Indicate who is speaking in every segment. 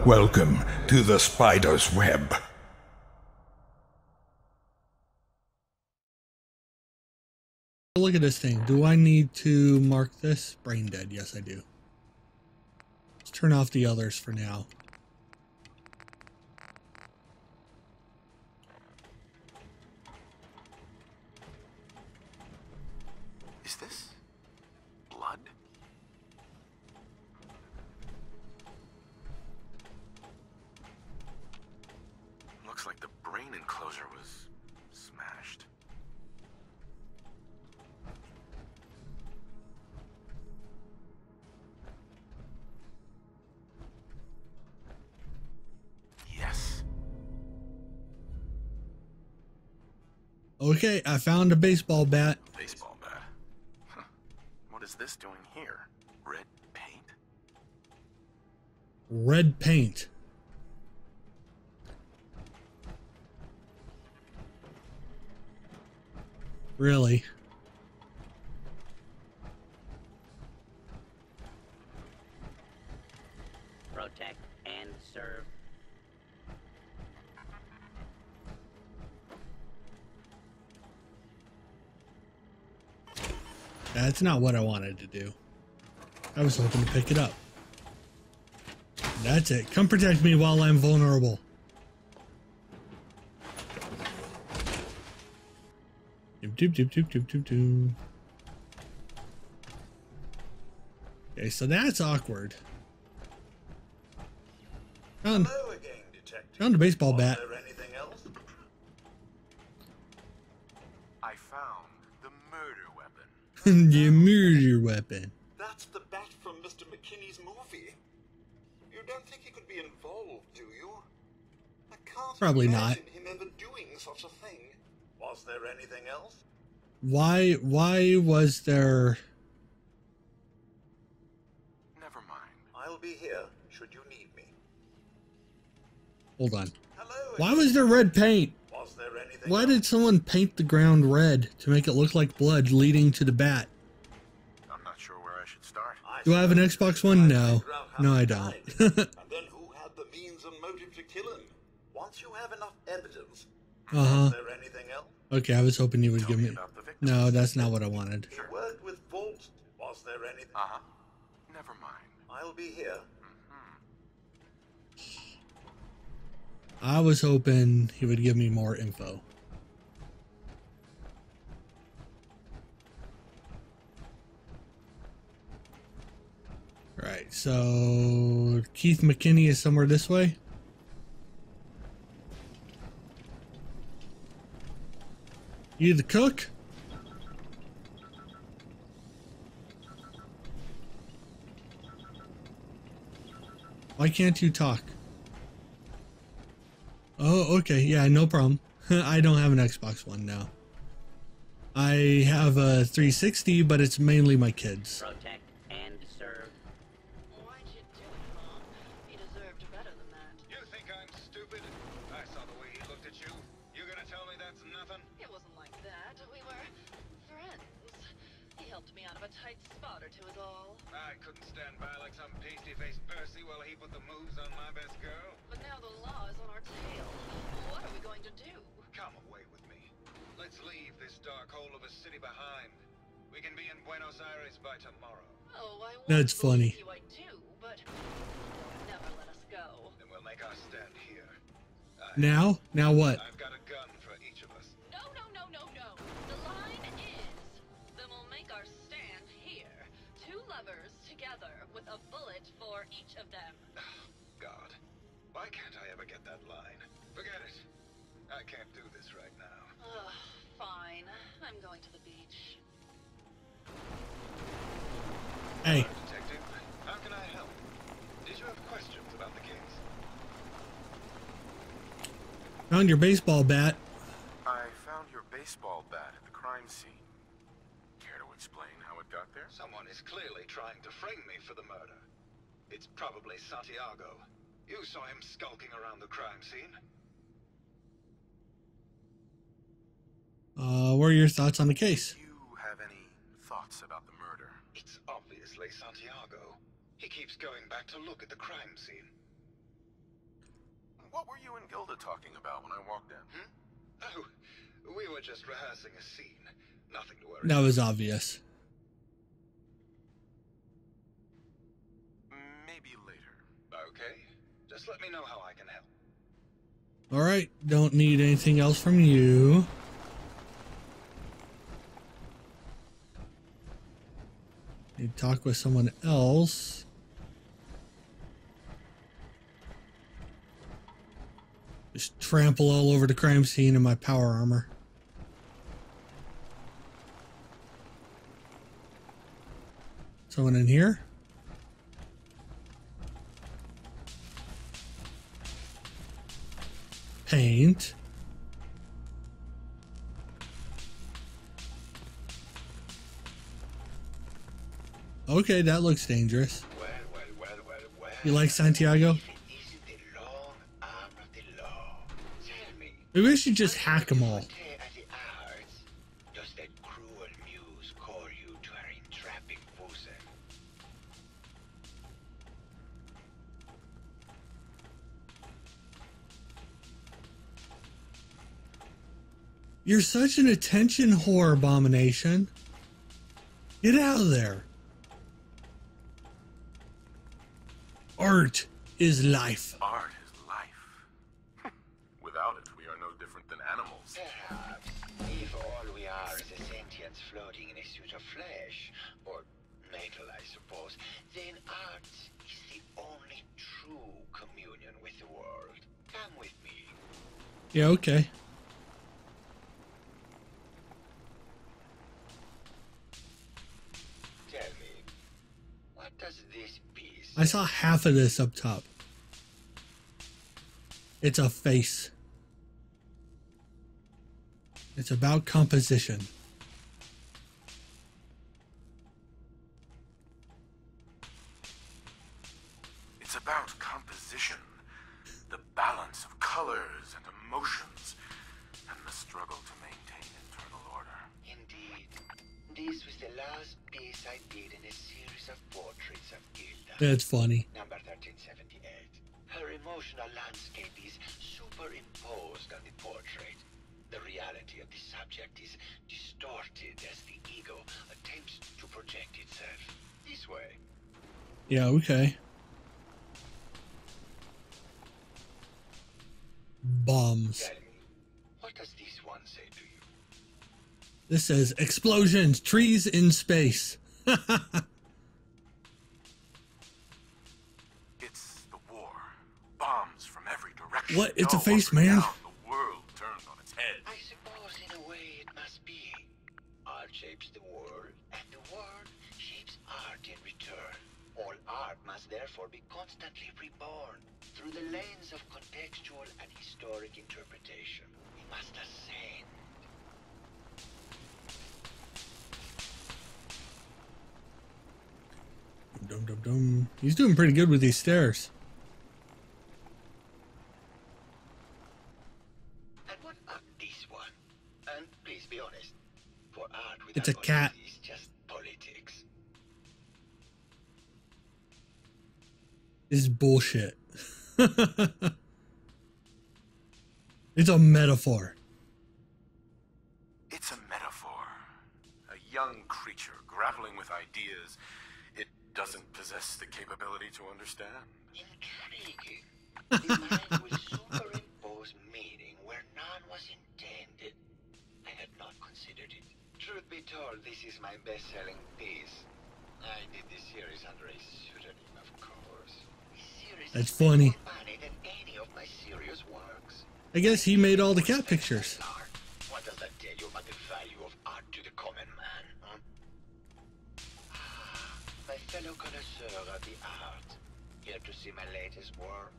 Speaker 1: Welcome to the spider's web.
Speaker 2: Look at this thing. Do I need to mark this? Brain dead. Yes, I do. Let's turn off the others for now.
Speaker 3: Is this blood? Looks like the brain enclosure was smashed. Yes.
Speaker 2: Okay, I found a baseball bat.
Speaker 3: Baseball bat. Huh. What is this doing here? Red paint?
Speaker 2: Red paint. Really?
Speaker 4: Protect and serve.
Speaker 2: That's not what I wanted to do. I was hoping to pick it up. That's it. Come protect me while I'm vulnerable. Doop, doop, doop, doop, doop, doop. Okay, so that's awkward. Found a baseball bat.
Speaker 5: Is there anything else?
Speaker 3: I found the murder weapon.
Speaker 2: The murder weapon.
Speaker 5: That's the bat from Mr. McKinney's movie. You don't think he could be involved, do you? I can't
Speaker 2: Probably not.
Speaker 5: imagine him ever doing such a thing. Was there anything else?
Speaker 2: Why was there...
Speaker 3: Never mind.
Speaker 5: I'll be here should you need me.
Speaker 2: Hold on.
Speaker 5: Hello.
Speaker 2: Why was there red paint?
Speaker 5: Was there anything
Speaker 2: Why
Speaker 5: else?
Speaker 2: did someone paint the ground red to make it look like blood leading to the bat?
Speaker 3: I'm not sure where I should start.
Speaker 2: Do I have an Xbox One? No. No, I don't.
Speaker 5: And then who had the means and motive to kill him? Once you have enough evidence,
Speaker 2: Uh-huh.
Speaker 5: is there anything else?
Speaker 2: Okay, I was hoping you would
Speaker 3: Tell
Speaker 2: give
Speaker 3: me
Speaker 2: me...
Speaker 3: about the victims.
Speaker 2: No, that's not what I wanted.
Speaker 5: He worked with Volt. Was there anything?
Speaker 3: Uh-huh. Never mind.
Speaker 5: I'll be here.
Speaker 2: I was hoping he would give me more info. Right, so Keith McKinney is somewhere this way. You the cook? Why can't you talk? Oh, okay. Yeah, no problem. I don't have an Xbox One now. I have a 360, but it's mainly my kids.
Speaker 4: Protect and serve.
Speaker 6: Why'd you do it, Mom? He deserved better than that.
Speaker 7: You think I'm stupid? I saw the way he looked at you. You gonna tell me that's nothing?
Speaker 6: It wasn't like that. We were friends. He helped me out of a tight spot or two is all.
Speaker 7: I couldn't stand by like some pasty-faced Percy while he put the moves on my best girl.
Speaker 6: But now the law is on our tail. What are we going to do?
Speaker 7: Come away with me. Let's leave this dark hole of a city behind. We can be in Buenos Aires by tomorrow.
Speaker 6: Oh, I want
Speaker 2: That's
Speaker 6: to believe
Speaker 2: funny.
Speaker 6: you, I do, but you'll never let us go.
Speaker 7: Then we'll make our stand here.
Speaker 2: Now? Now what?
Speaker 7: I've got a gun for each of us.
Speaker 6: No, no, no, no, no. The line is, then we'll make our stand here. Two lovers together with a bullet for each of them.
Speaker 7: God, why can't I ever get that line? Forget it. I can't do this right now.
Speaker 6: Ugh, fine. I'm going to the beach.
Speaker 2: Hey,
Speaker 7: Hello, Detective. How can I help? Did you have questions about the case?
Speaker 2: found your baseball bat.
Speaker 3: I found your baseball bat at the crime scene. Care to explain how it got there?
Speaker 7: Someone is clearly trying to frame me for the murder. It's probably Santiago. You saw him skulking around the crime scene.
Speaker 2: What are your thoughts on the case?
Speaker 3: Do you have any thoughts about the murder?
Speaker 7: It's obviously Santiago. He keeps going back to look at the crime scene.
Speaker 3: what were you and Gilda talking about when I walked in?
Speaker 7: Oh, we were just rehearsing a scene. Nothing to worry
Speaker 2: That was obvious.
Speaker 3: Maybe later.
Speaker 7: Okay, just let me know how I can help.
Speaker 2: All right, don't need anything else from you. Need to talk with someone else. Just trample all over the crime scene in my power armor. Someone in here? Paint. Okay, that looks dangerous.
Speaker 7: Well.
Speaker 2: You like Santiago?
Speaker 7: If it isn't the long arm of the law. Tell me.
Speaker 2: Maybe I should just hack them all.
Speaker 7: At the arts, does that cruel muse call you to her entrapping bosom?
Speaker 2: You're such an attention whore, Abomination. Get out of there. Art is life.
Speaker 3: Art is life. Without it, we are no different than animals.
Speaker 7: Perhaps, if all we are is a sentience floating in a suit of flesh, or metal, I suppose, then art is the only true communion with the world. Come with me.
Speaker 2: Yeah, okay.
Speaker 7: Tell me, what does this piece...
Speaker 2: I saw half of this up top. It's a face. It's about composition.
Speaker 3: It's about composition, the balance of colors and emotions, and the struggle to maintain internal order.
Speaker 7: Indeed. This was the last piece I did in a series of portraits of Gilda.
Speaker 2: That's funny.
Speaker 7: Number 1378. Her emotional landscape is superimposed on the portrait. The reality of the subject is distorted as the ego attempts to project itself. This way.
Speaker 2: Yeah, okay. Bombs.
Speaker 7: Tell me, what does this one say to you?
Speaker 2: This says explosions, trees in space.
Speaker 3: It's the war. Bombs from every direction.
Speaker 2: What? It's a
Speaker 3: Go
Speaker 2: face,
Speaker 3: up and
Speaker 2: man.
Speaker 3: down. The world turned on its head.
Speaker 7: I suppose in a way it must be. Art shapes the world, and the world shapes art in return. All art must therefore be constantly reborn through the lens of contextual and historic interpretation. We must ascend.
Speaker 2: Dum dum dum. He's doing pretty good with these stairs.
Speaker 7: And what about this one? And please be honest, for art without
Speaker 2: It's a cat.
Speaker 7: politics is just politics.
Speaker 2: This is bullshit. It's a metaphor.
Speaker 3: It's a metaphor. A young creature grappling with ideas it doesn't possess the capability to understand.
Speaker 7: Intriguing. The mind will superimpose meaning where none was intended. I had not considered it. Truth be told, this is my best-selling piece. I did this series under a pseudonym, of course. This series
Speaker 2: That's
Speaker 7: has made
Speaker 2: funny.
Speaker 7: more money than any of my serious works.
Speaker 2: I guess he made all the cat pictures.
Speaker 7: Art. What does that tell you about the value of art to the common man? Huh? My fellow connoisseur of the art. Here to see my latest work?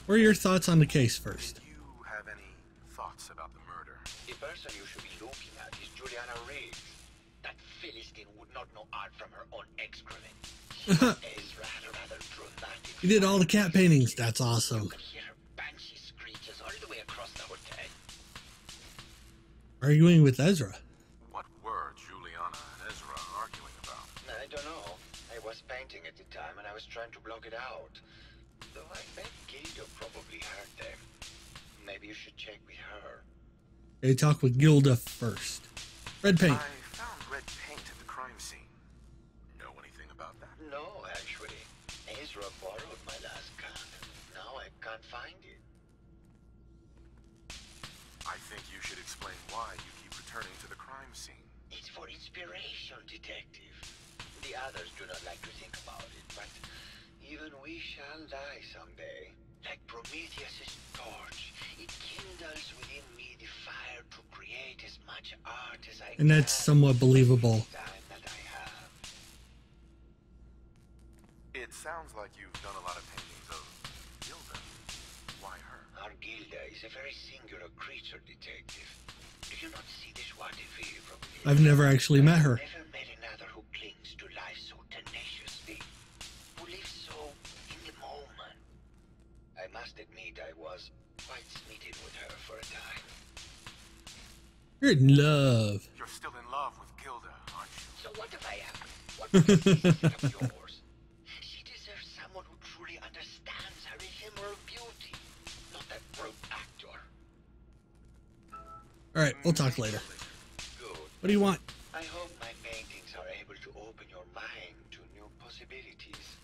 Speaker 2: What are your thoughts on the case first?
Speaker 3: Do you have any thoughts about the murder?
Speaker 7: The person you should be looking at is Juliana Riggs. That Philistine would not know art from her own excrement. Ezra had a rather dramatic...
Speaker 2: He did all the cat paintings. That's awesome.
Speaker 7: You could hear her banshee screeches all the way across the hotel.
Speaker 2: Arguing with Ezra.
Speaker 3: What were Juliana and Ezra arguing about?
Speaker 7: I don't know. I was painting at the time and I was trying to block it out. Though I bet Gilda probably heard them. Maybe you should check with her.
Speaker 2: They talk with Gilda first. Red paint.
Speaker 3: I found red paint at the crime scene. Know anything about that?
Speaker 7: No, actually. Ezra borrowed my last gun. Now I can't find it.
Speaker 3: I think you should explain why you keep returning to the crime scene.
Speaker 7: It's for inspiration, detective. The others do not like to think about it, but even we shall die someday. Like Prometheus' torch, it kindles within me the fire to create as much art as I
Speaker 2: And that's somewhat believable.
Speaker 7: Time that I have.
Speaker 3: It sounds like you've done a lot of paintings of Gilda. Why her?
Speaker 7: Our Gilda is a very singular creature, detective. Do you not see this what if from here?
Speaker 2: I've never actually met her.
Speaker 7: Never met another who clings to life so tenaciously, who lives so in the moment. I must admit I was quite smitten with her for a time.
Speaker 2: You're in love.
Speaker 3: You're still in love with Gilda, aren't you?
Speaker 7: So what if I am? What is of yours? She deserves someone who truly understands her ephemeral beauty, not that broke actor.
Speaker 2: Alright, we'll talk later.
Speaker 7: Good.
Speaker 2: What do you want?
Speaker 7: I hope my paintings are able to open your mind to new possibilities.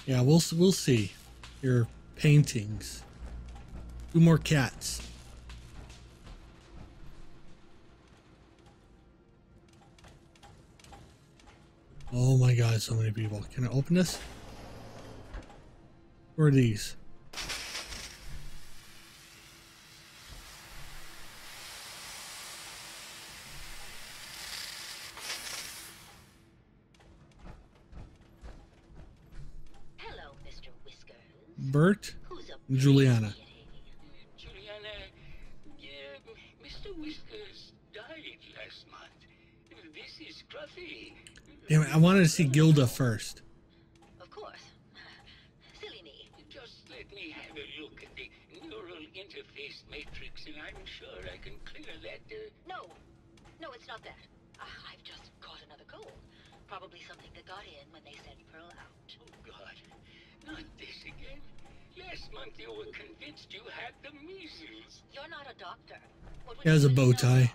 Speaker 2: Yeah, we'll see. Your paintings. 2 more cats. Oh my god, so many people. Can I open this? Where are these?
Speaker 6: Hello, Mr. Whiskers.
Speaker 2: Bert?
Speaker 6: Who's up?
Speaker 2: Juliana.
Speaker 8: Juliana, Mr. Whiskers died last month. This is Scruffy.
Speaker 2: Damn it, I wanted to see Gilda first.
Speaker 6: Of course. Silly me.
Speaker 8: Just let me have a look at the neural interface matrix, and I'm sure I can clear that.
Speaker 6: No. No, it's not that. I've just caught another cold. Probably something that got in when they sent Pearl out.
Speaker 8: Oh, God. Not this again. Last month you were convinced you had the measles.
Speaker 6: You're not a doctor. What would
Speaker 2: She has a
Speaker 6: you
Speaker 2: bow
Speaker 6: know
Speaker 2: tie.
Speaker 6: about it?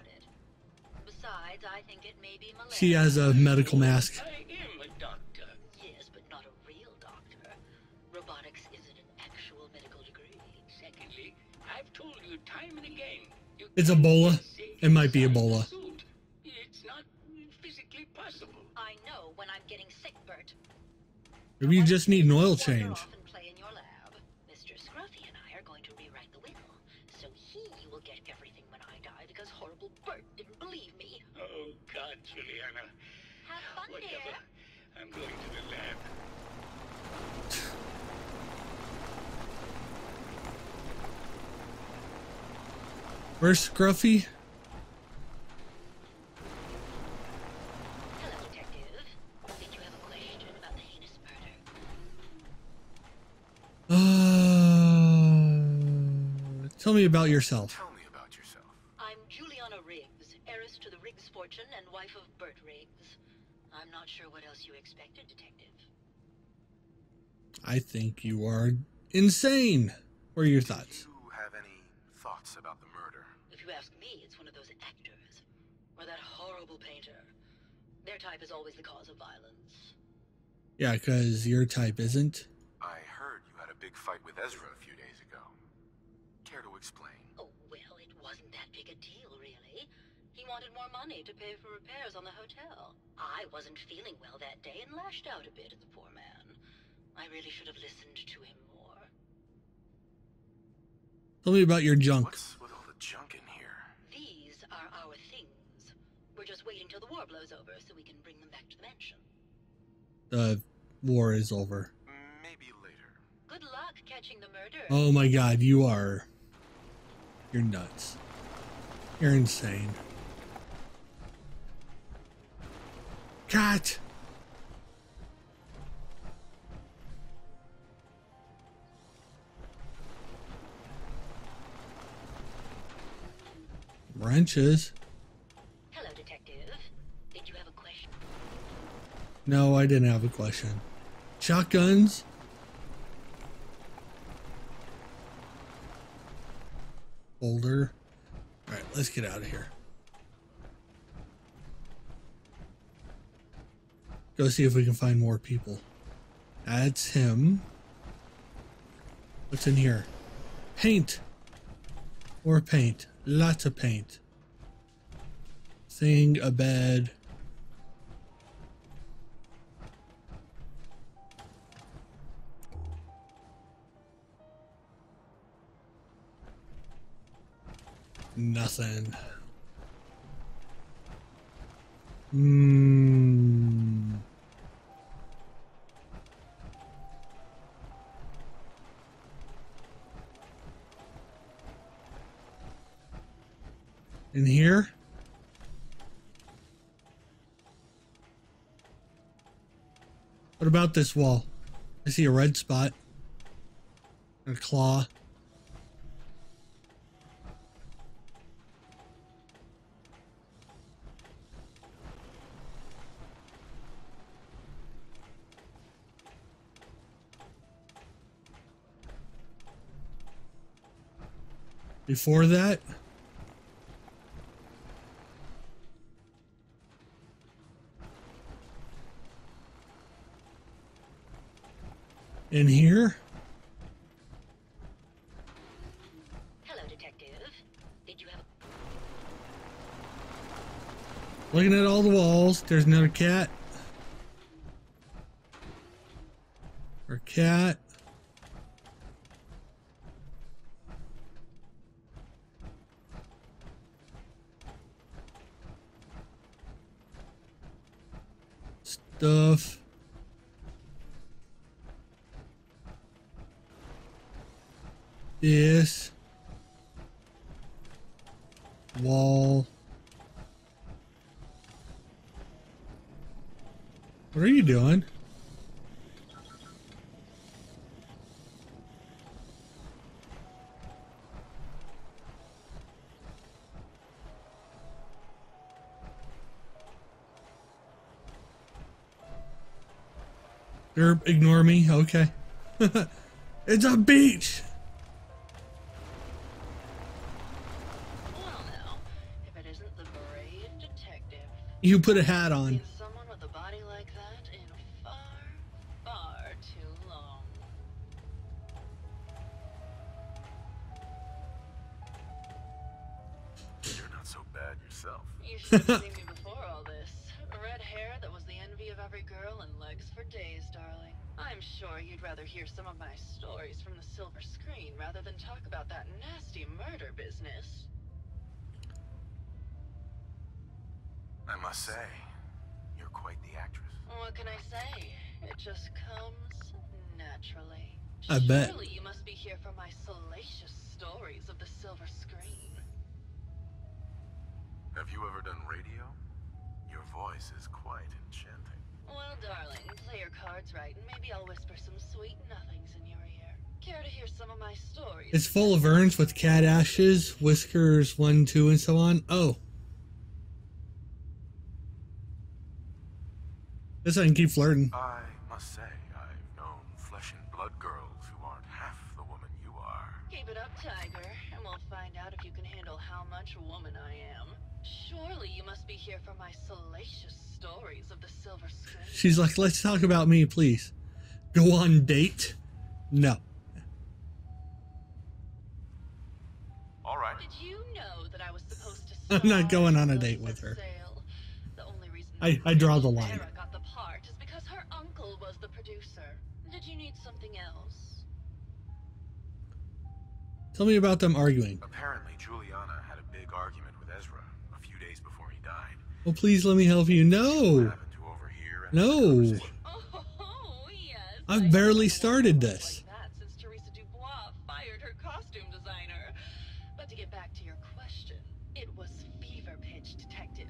Speaker 6: Besides, I think it may be malaria.
Speaker 2: She has a medical mask.
Speaker 8: I am a doctor.
Speaker 6: Yes, but not a real doctor. Robotics isn't an actual medical degree.
Speaker 8: Secondly, I've told you time and again. You
Speaker 2: It's
Speaker 8: can't
Speaker 2: Ebola.
Speaker 8: save
Speaker 2: It might be
Speaker 8: inside the
Speaker 2: Ebola.
Speaker 8: suit. It's not physically possible.
Speaker 6: I know when I'm getting sick, Bert.
Speaker 2: Maybe you just need an oil
Speaker 6: Wander
Speaker 2: change.
Speaker 6: off and play in your lab. Mr. Scruffy and I are going to rewrite the will, so he will get everything when I die because horrible Bert didn't believe me.
Speaker 8: Oh, God, Juliana.
Speaker 6: Have fun,
Speaker 8: Whatever.
Speaker 6: dear.
Speaker 8: I'm going to the lab.
Speaker 2: Where's Scruffy?
Speaker 6: Hello, detective. Did you have a question about the heinous murder?
Speaker 2: Tell me about yourself.
Speaker 3: Tell me about yourself.
Speaker 6: I'm Juliana Riggs, heiress to the Riggs fortune and wife of Bert Riggs. I'm not sure what else you expected, detective.
Speaker 2: I think you are insane. What are your thoughts?
Speaker 3: Do you have any thoughts about the murder?
Speaker 6: If you ask me, it's one of those actors. Or that horrible painter. Their type is always the cause of violence.
Speaker 2: Yeah, because your type isn't.
Speaker 3: I heard you had a big fight with Ezra a few days ago. Care to explain?
Speaker 6: Oh, well, it wasn't that big a deal, really. He wanted more money to pay for repairs on the hotel. I wasn't feeling well that day and lashed out a bit at the poor man. I really should have listened to him more.
Speaker 2: Tell me about your junk.
Speaker 3: What's with all the junk in here?
Speaker 6: These are our things. We're just waiting till the war blows over so we can bring them back to the mansion.
Speaker 2: The war is over.
Speaker 3: Maybe later.
Speaker 6: Good luck catching the murderer.
Speaker 2: Oh my god, you are... You're nuts. You're insane. Cat! Wrenches?
Speaker 6: Hello, detective. Did you have a question?
Speaker 2: No, I didn't have a question. Shotguns? Boulder. Alright, let's get out of here. Go see if we can find more people. That's him. What's in here? Paint! More paint. Lots of paint. Thing, a bed. Nothing. In here? What about this wall? I see a red spot. A claw. Before that, in here,
Speaker 6: Hello, Detective. Did you have
Speaker 2: looking at all the walls, there's another cat. Or cat. Stuff. This. Wall. What are you doing? Ignore me. Okay. It's a beach.
Speaker 6: Well, now, if it isn't the brave detective.
Speaker 2: You put a hat on.
Speaker 6: Seen someone with a body like that in far, far too long.
Speaker 3: You're not so bad yourself.
Speaker 6: You should have seen me before all this. Red hair that was the envy of every girl and legs for days, darling. I'm sure you'd rather hear some of my stories from the silver screen rather than talk about that nasty murder business.
Speaker 3: I must say, you're quite the actress.
Speaker 6: What can I say? It just comes naturally.
Speaker 2: I bet.
Speaker 6: Surely you must be here for my salacious stories of the silver screen.
Speaker 3: Have you ever done radio? Your voice is quite enchanting.
Speaker 6: Well, darling, play your cards right, and maybe I'll whisper some sweet nothings in your ear. Care to hear some of my stories?
Speaker 2: It's full of urns with cat ashes, whiskers 1, 2, and so on. Oh. Guess I can keep flirting.
Speaker 3: I must say, I've known flesh and blood girls who aren't half the woman you are.
Speaker 6: Keep it up, Tiger, and we'll find out if you can handle how much woman I am. Surely you must be here for my salacious stories of the silver screen.
Speaker 2: She's like, let's talk about me, please. Go on date? No.
Speaker 3: All right.
Speaker 6: Did you know that I was supposed to
Speaker 2: I'm not
Speaker 6: star
Speaker 2: going on a
Speaker 6: in
Speaker 2: date
Speaker 6: Ghost
Speaker 2: with her.
Speaker 6: Sale? The only reason
Speaker 2: I draw the line.
Speaker 6: Sarah got the part is because her uncle was the producer. Did you need something else?
Speaker 2: Tell me about them arguing.
Speaker 3: Apparently, Juliana had a big argument with Ezra a few days before he died.
Speaker 2: Well, please let me help you.
Speaker 3: What
Speaker 2: No.
Speaker 3: happened to overhear and
Speaker 2: No.
Speaker 3: conversation?
Speaker 6: Oh, yes.
Speaker 2: I've barely started this.
Speaker 6: Like that since Teresa Dubois fired her costume designer. But to get back to your question, it was fever pitch, Detective.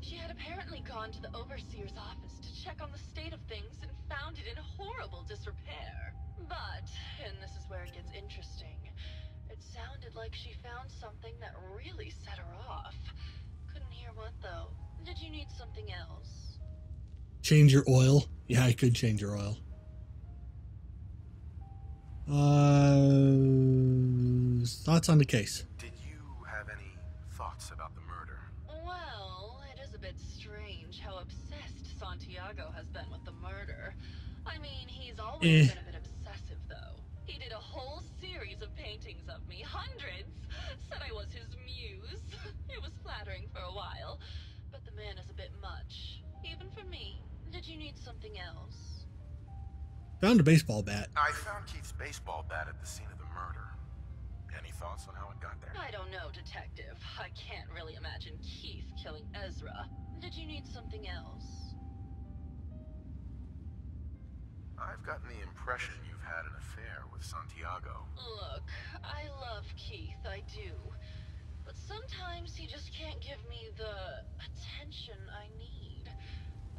Speaker 6: She had apparently gone to the overseer's office to check on the state of things and found it in horrible disrepair. But, and this is where it gets interesting, it sounded like she found something that really set her off. Couldn't hear what, though. Did you need something else?
Speaker 2: Change your oil. Yeah, I could change your oil. Thoughts on the case.
Speaker 3: Did you have any thoughts about the murder?
Speaker 6: Well, it is a bit strange how obsessed Santiago has been with the murder. I mean, he's always been a bit obsessive, though. He did a whole series of paintings of me, hundreds. Said I was his muse. It was flattering for a while, but the man is a bit much, even for me. Did you need something else?
Speaker 2: Found a baseball bat.
Speaker 3: I found Keith's baseball bat at the scene of the murder. Any thoughts on how it got there?
Speaker 6: I don't know, Detective. I can't really imagine Keith killing Ezra. Did you need something else?
Speaker 3: I've gotten the impression you've had an affair with Santiago.
Speaker 6: Look, I love Keith, I do. But sometimes he just can't give me the attention I need.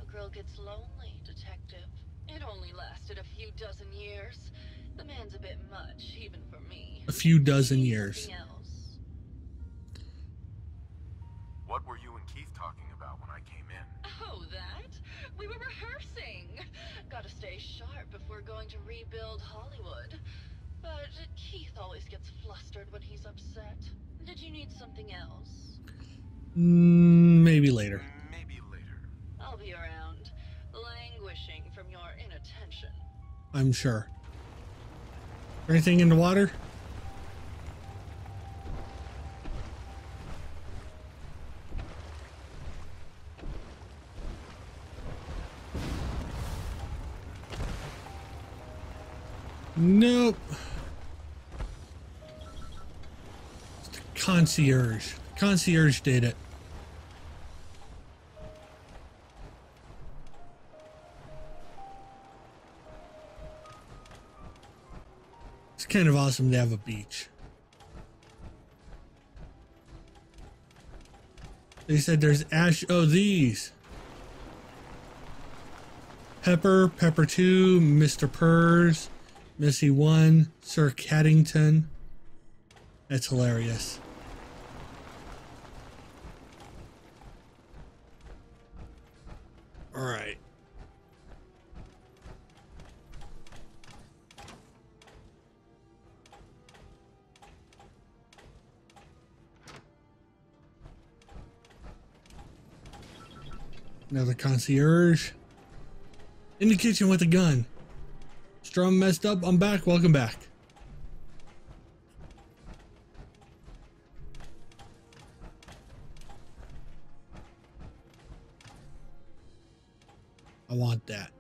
Speaker 6: A girl gets lonely, Detective. It only lasted a few dozen years. The man's a bit much, even for me.
Speaker 2: A few dozen years.
Speaker 6: Something else.
Speaker 3: What were you and Keith talking about when I came in?
Speaker 6: Oh, that? We were rehearsing. Gotta stay sharp if we're going to rebuild Hollywood. But Keith always gets flustered when he's upset. Did you need something else?
Speaker 2: Maybe later.
Speaker 3: Maybe later.
Speaker 6: I'll be around, languishing from your inattention.
Speaker 2: I'm sure. Anything in the water? Nope. It's the concierge. Concierge did it. It's kind of awesome to have a beach. They said there's ash. Oh, these. Pepper, Pepper 2, Mr. Purrs, Missy 1, Sir Caddington. That's hilarious. All right. Another concierge. In the kitchen with a gun. Strum messed up. I'm back. Welcome back. I want that.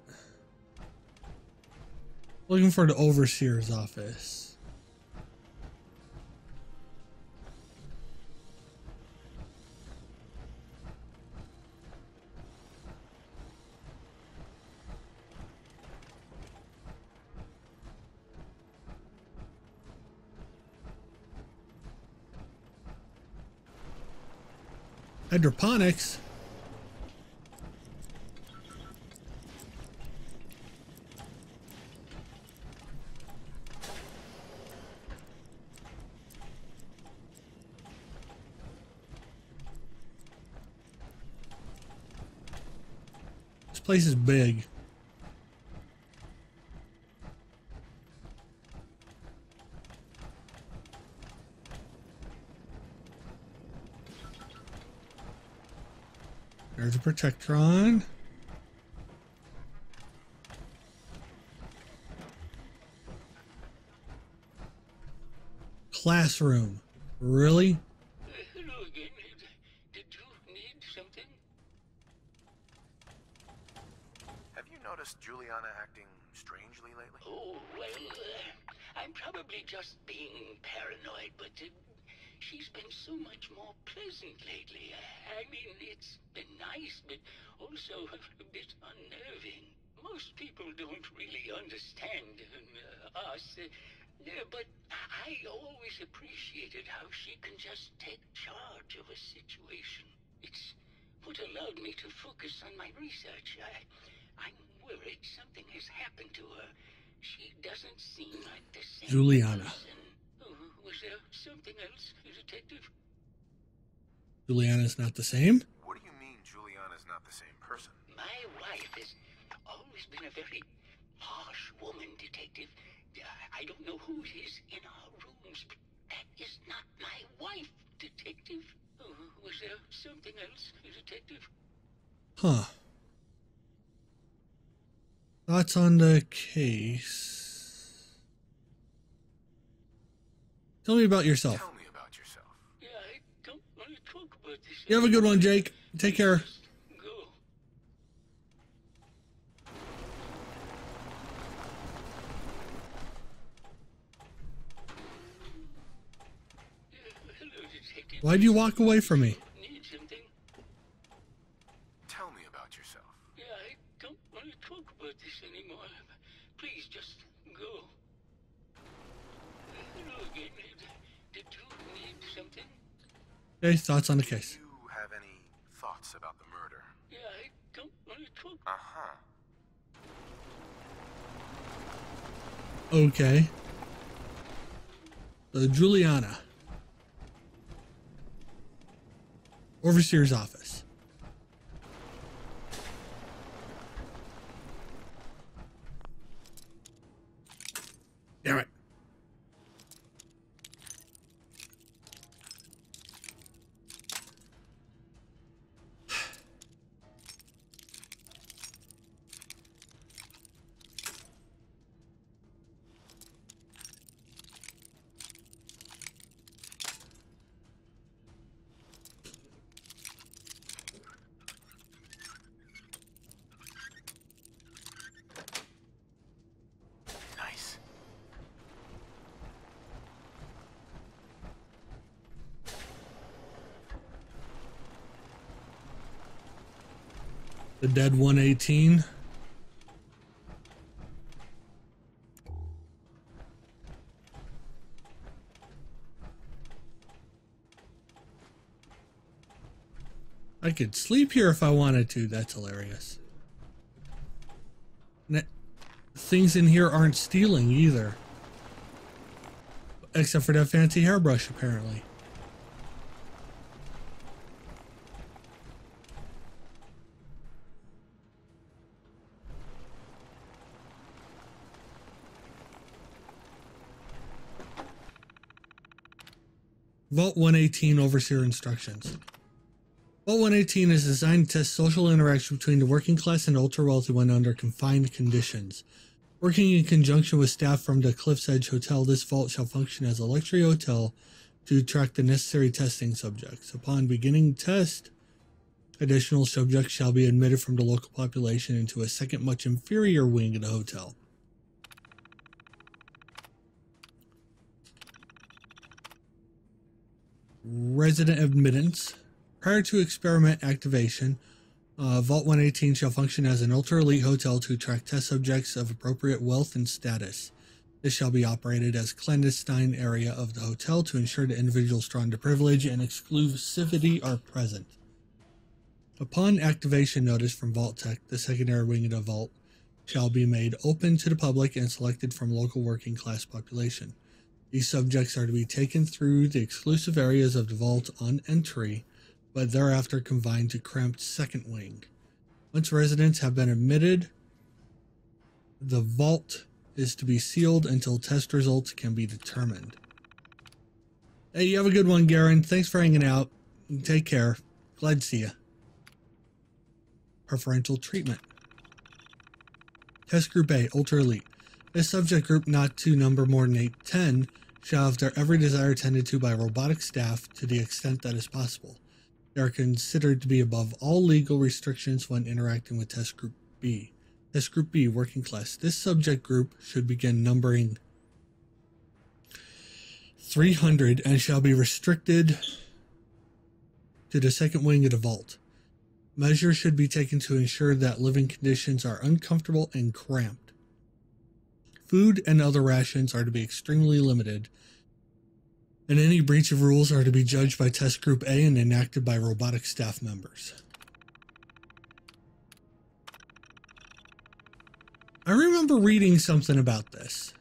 Speaker 2: Looking for the overseer's office. Hydroponics. This place is big. There's a Protectron. Classroom. Really?
Speaker 8: Hello again. Did you need something?
Speaker 3: Have you noticed Juliana acting strangely lately?
Speaker 8: Oh, well, I'm probably just being paranoid, but she's been so much more pleasant lately. I mean, it's been nice, but also a bit unnerving. Most people don't really understand us, but I always appreciated how she can just take charge of a situation. It's what allowed me to focus on my research. I'm worried something has happened to her. She doesn't seem like the same
Speaker 2: Juliana.
Speaker 8: person. Was there something else, Detective?
Speaker 2: Juliana's not the same?
Speaker 3: What do you mean Juliana's not the same person?
Speaker 8: My wife has always been a very harsh woman, Detective. I don't know who it is in our rooms, but that is not my wife. detective? Or was there something else, detective?
Speaker 2: Huh. Thoughts on the case? Tell me about yourself.
Speaker 3: Tell me about yourself.
Speaker 8: Yeah, I don't want to talk about this.
Speaker 2: You have a good one, Jake. Take care.
Speaker 8: Just go. Hello, detective.
Speaker 2: Why'd you walk away from me?
Speaker 8: Need something?
Speaker 3: Tell me about yourself.
Speaker 8: Yeah, I don't want to talk about this anymore. Please, just go. Hello again. Did you need something?
Speaker 2: Okay, thoughts on the case.
Speaker 3: Do you have any thoughts about the murder?
Speaker 8: Yeah, I don't want to talk.
Speaker 3: Uh-huh.
Speaker 2: Okay. So Juliana. Overseer's office. Damn it.
Speaker 3: Nice.
Speaker 2: The dead 118. I could sleep here if I wanted to. That's hilarious. Things in here aren't stealing either. Except for that fancy hairbrush, apparently. Vault 118 Overseer Instructions. Vault 118 is designed to test social interaction between the working class and ultra-wealthy when under confined conditions. Working in conjunction with staff from the Cliff's Edge Hotel, this vault shall function as a luxury hotel to attract the necessary testing subjects. Upon beginning test, additional subjects shall be admitted from the local population into a second, much inferior wing of the hotel. Resident admittance. Prior to experiment activation, Vault 118 shall function as an ultra-elite hotel to attract test subjects of appropriate wealth and status. This shall be operated as a clandestine area of the hotel to ensure that individuals drawn to privilege and exclusivity are present. Upon activation notice from Vault Tech, the secondary wing of the vault shall be made open to the public and selected from local working class population. These subjects are to be taken through the exclusive areas of the vault on entry, but thereafter confined to cramped second wing. Once residents have been admitted, the vault is to be sealed until test results can be determined. Hey, you have a good one, Garen. Thanks for hanging out. Take care. Glad to see you. Preferential treatment. Test Group A, Ultra Elite. This subject group, not to number more than 810, shall have their every desire tended to by robotic staff to the extent that is possible. They are considered to be above all legal restrictions when interacting with Test Group B. Test Group B, Working Class. This subject group should begin numbering 300 and shall be restricted to the second wing of the vault. Measures should be taken to ensure that living conditions are uncomfortable and cramped. Food and other rations are to be extremely limited, and any breach of rules are to be judged by Test Group A and enacted by robotic staff members. I remember reading something about this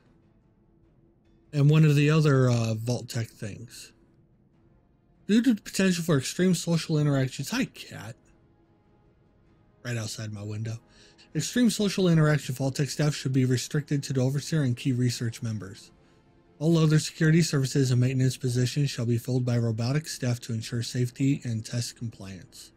Speaker 2: and one of the other Vault Tech things. Due to the potential for extreme social interactions, hi cat, right outside my window. Extreme social interaction, Vault Tech staff should be restricted to the Overseer and key research members. All other security services and maintenance positions shall be filled by robotic staff to ensure safety and test compliance.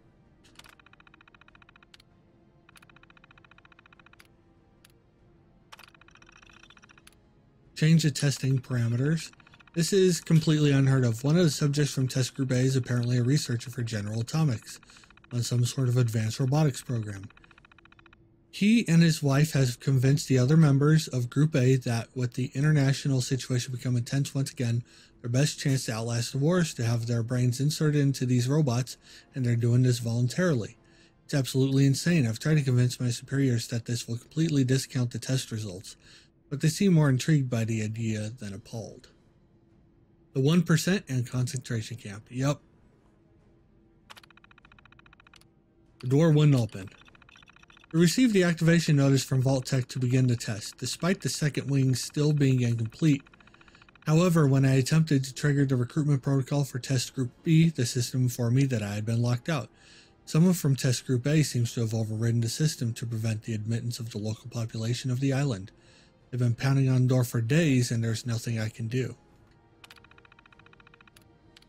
Speaker 2: Change the testing parameters. This is completely unheard of. One of the subjects from Test Group A is apparently a researcher for General Atomics on some sort of advanced robotics program. He and his wife have convinced the other members of Group A that with the international situation becoming tense once again, their best chance to outlast the war is to have their brains inserted into these robots, and they're doing this voluntarily. It's absolutely insane. I've tried to convince my superiors that this will completely discount the test results, but they seem more intrigued by the idea than appalled. The 1% and concentration camp. Yep. The door wouldn't open. We received the activation notice from Vault-Tec to begin the test, despite the second wing still being incomplete. However, when I attempted to trigger the recruitment protocol for Test Group B, the system informed me that I had been locked out. Someone from Test Group A seems to have overridden the system to prevent the admittance of the local population of the island. They've been pounding on the door for days, and there's nothing I can do.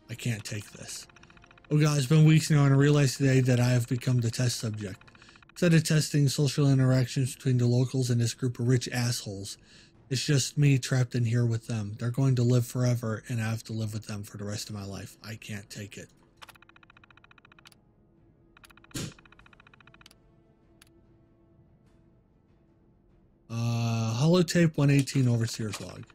Speaker 2: I can't take this. Oh god, it's been weeks now, and I realized today that I have become the test subject. Instead of testing social interactions between the locals and this group of rich assholes, it's just me trapped in here with them. They're going to live forever, and I have to live with them for the rest of my life. I can't take it. Holotape 118 Overseer's log.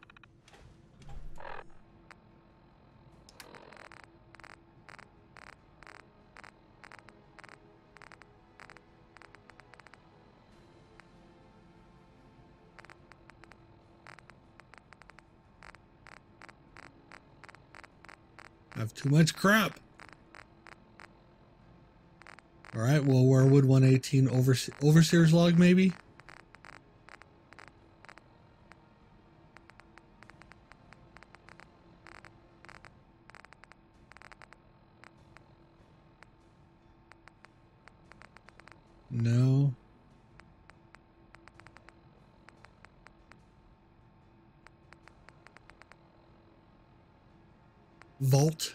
Speaker 2: I have too much crap. Alright, well, where would 118 Overseer's log maybe? No. Vault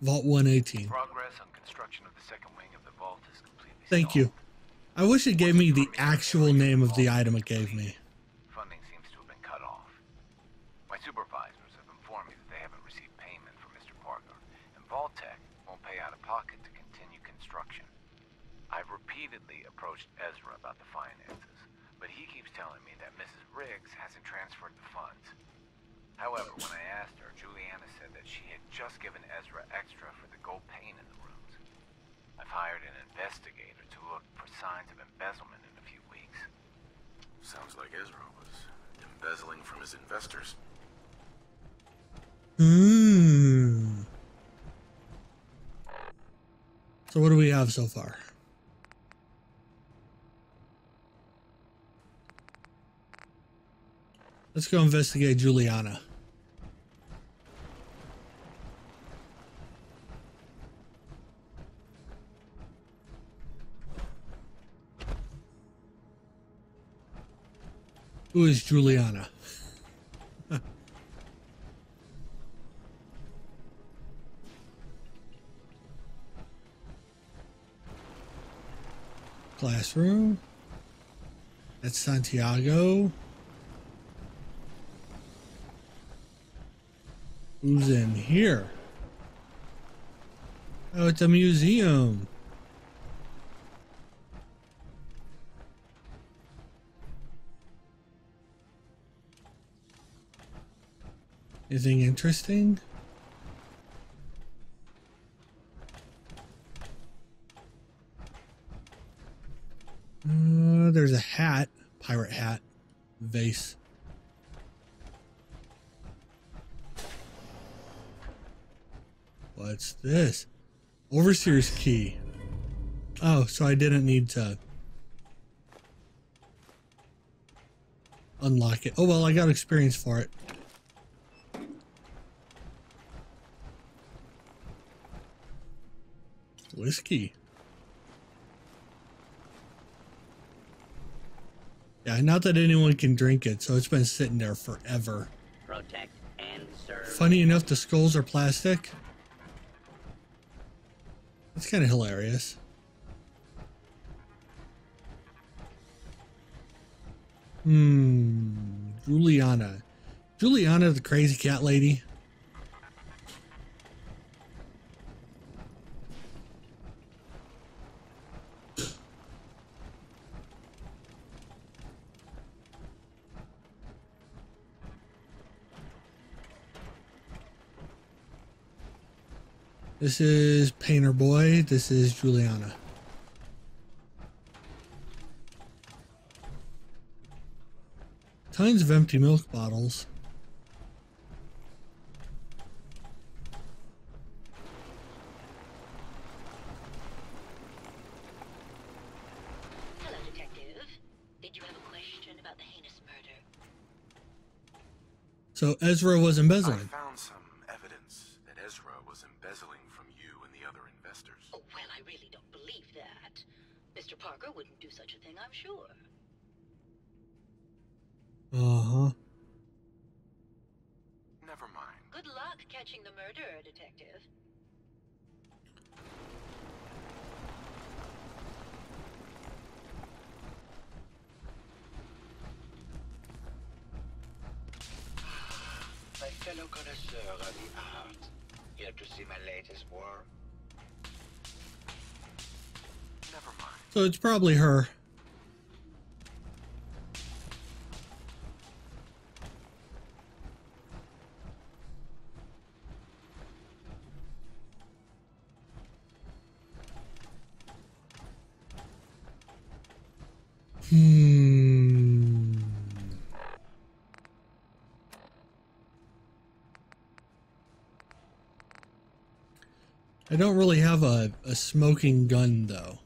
Speaker 2: 118.
Speaker 3: Progress on construction of the second wing of the vault is completely
Speaker 2: Thank you. I wish it gave me the actual name of the item it gave me.
Speaker 3: Funding seems to have been cut off. My supervisors have informed me that they haven't received payment from Mr. Parker, and Vault-Tec won't pay out of pocket to continue construction. I've repeatedly approached Ezra about the finances, but he keeps telling me that Mrs. Riggs hasn't transferred the funds. However, when I asked her, Juliana said that she had just given Ezra extra for the gold paint in the rooms. I've hired an investigator to look for signs of embezzlement in a few weeks.
Speaker 9: Sounds like Ezra was embezzling from his investors.
Speaker 2: So what do we have so far? Let's go investigate Juliana. Who is Juliana? Classroom. That's Santiago. Who's in here? Oh, it's a museum. Anything interesting? There's a hat, pirate hat, vase. What's this? Overseer's key. Oh, so I didn't need to unlock it. Oh, well, I got experience for it. Whiskey. Yeah, not that anyone can drink it, so it's been sitting there forever.
Speaker 4: Protect and serve.
Speaker 2: Funny enough, the skulls are plastic. That's kind of hilarious. Juliana. Juliana, the crazy cat lady. This is Painter Boy. This is Juliana. Tons of empty milk bottles.
Speaker 6: Hello, Detective. Did you have a question about the heinous murder?
Speaker 2: So Ezra was
Speaker 9: I
Speaker 2: embezzling.
Speaker 9: found some evidence that Ezra was embezzling from you and the other investors.
Speaker 6: Oh, well, I really don't believe that. Mr. Parker wouldn't do such a thing, I'm sure.
Speaker 2: Uh-huh.
Speaker 9: Never mind.
Speaker 6: Good luck catching the murderer, Detective.
Speaker 7: My fellow connoisseur of the art. Here to see my latest work?
Speaker 9: Never mind.
Speaker 2: So it's probably her. I don't really have a smoking gun, though.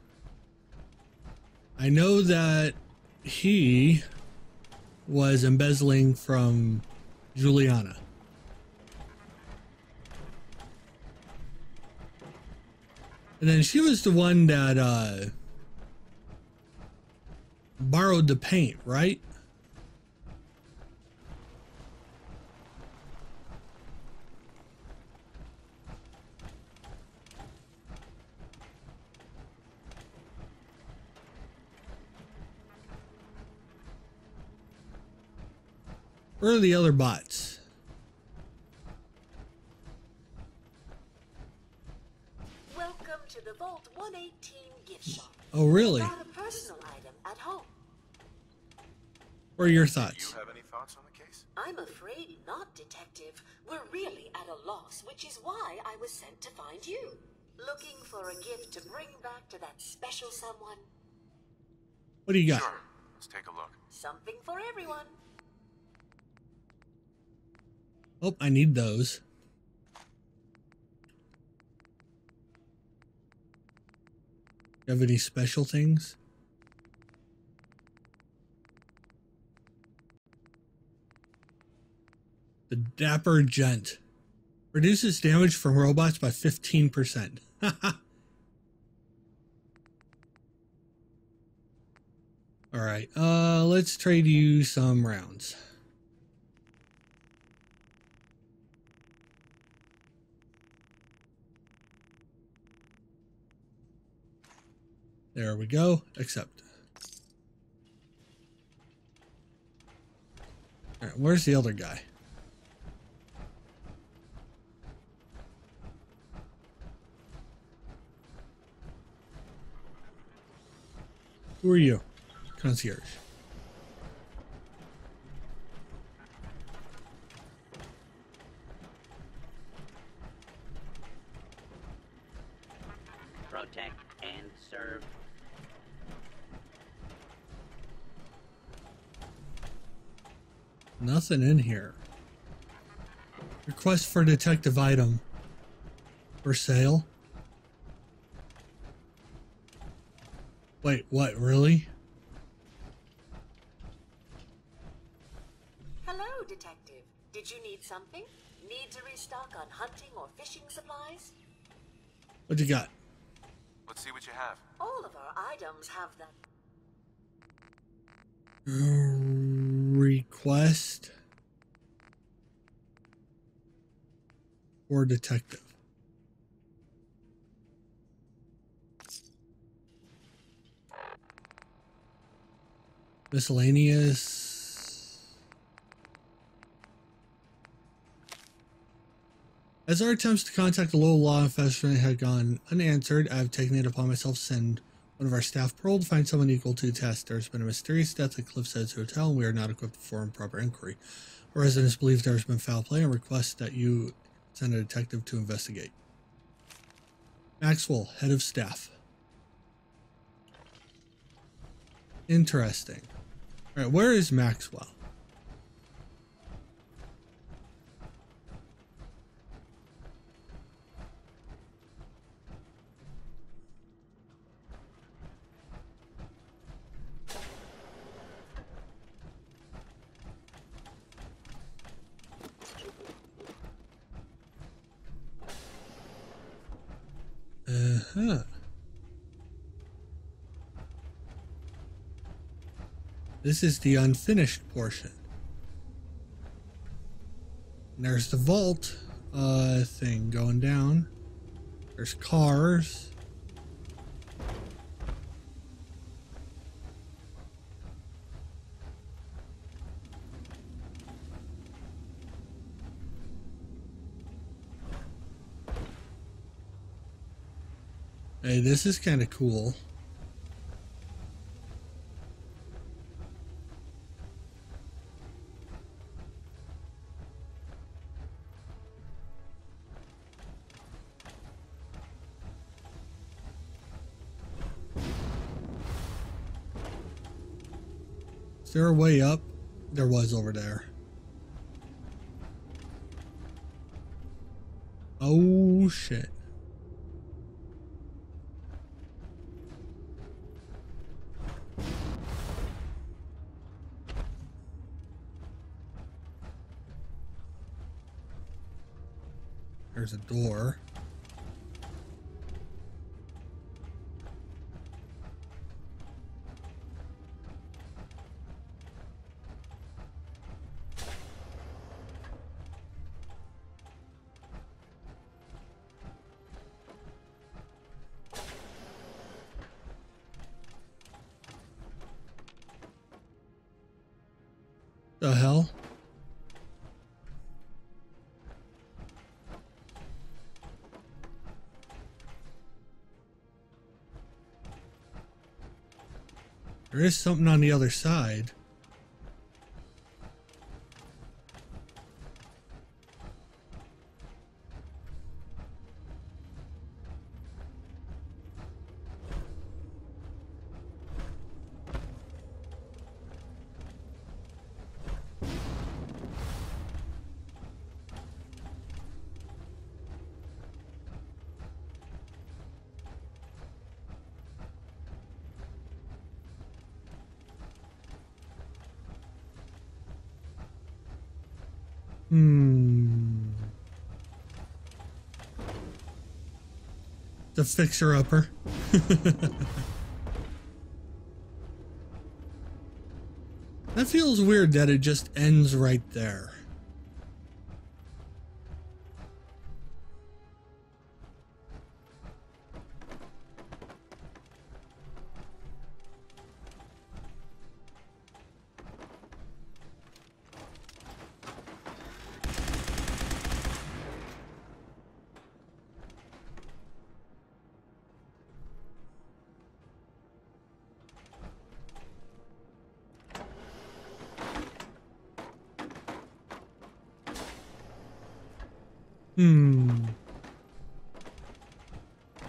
Speaker 2: I know that he was embezzling from Juliana. And then she was the one that borrowed the paint, right? Where are the other bots?
Speaker 10: Welcome to the Vault 118 gift shop.
Speaker 2: Oh, really?
Speaker 10: Got a personal item at home.
Speaker 2: What are your
Speaker 9: Do
Speaker 2: thoughts?
Speaker 9: you have any thoughts on the case?
Speaker 10: I'm afraid not, Detective. We're really at a loss, which is why I was sent to find you. Looking for a gift to bring back to that special someone?
Speaker 2: What do you got?
Speaker 9: Sure. Let's take a look.
Speaker 10: Something for everyone.
Speaker 2: Oh, I need those. You have any special things? The Dapper Gent. Reduces damage from robots by 15%. Alright, let's trade you some rounds. There we go. Accept. Alright, where's the other guy? Who are you? Concierge.
Speaker 4: Protect and serve.
Speaker 2: Nothing in here. Request for detective item. For sale? Wait, what, really?
Speaker 10: Hello, Detective. Did you need something? Need to restock on hunting or fishing supplies?
Speaker 2: What you got?
Speaker 9: Let's see what you have.
Speaker 10: All of our items have that.
Speaker 2: Request for detective. Miscellaneous. As our attempts to contact the local law enforcement had gone unanswered, I have taken it upon myself to send one of our staff parole to find someone equal to the task. There has been a mysterious death at Cliff's Edge Hotel, and we are not equipped to perform proper inquiry. Our residents believe there has been foul play and request that you send a detective to investigate. Maxwell, head of staff. Interesting. All right, where is Maxwell? This is the unfinished portion. And there's the vault thing going down. There's cars. Hey, this is kind of cool. Is there a way up? There was over there. Oh shit. There's a door. The hell? There is something on the other side. The fixer-upper. That feels weird that it just ends right there.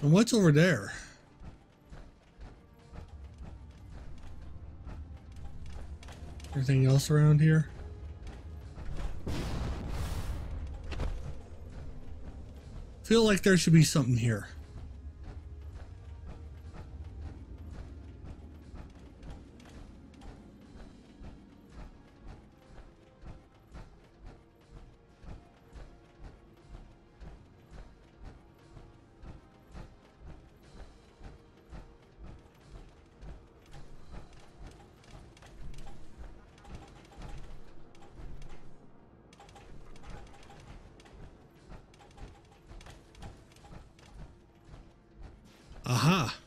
Speaker 2: And what's over there? Anything else around here? Feel like there should be something here. Aha!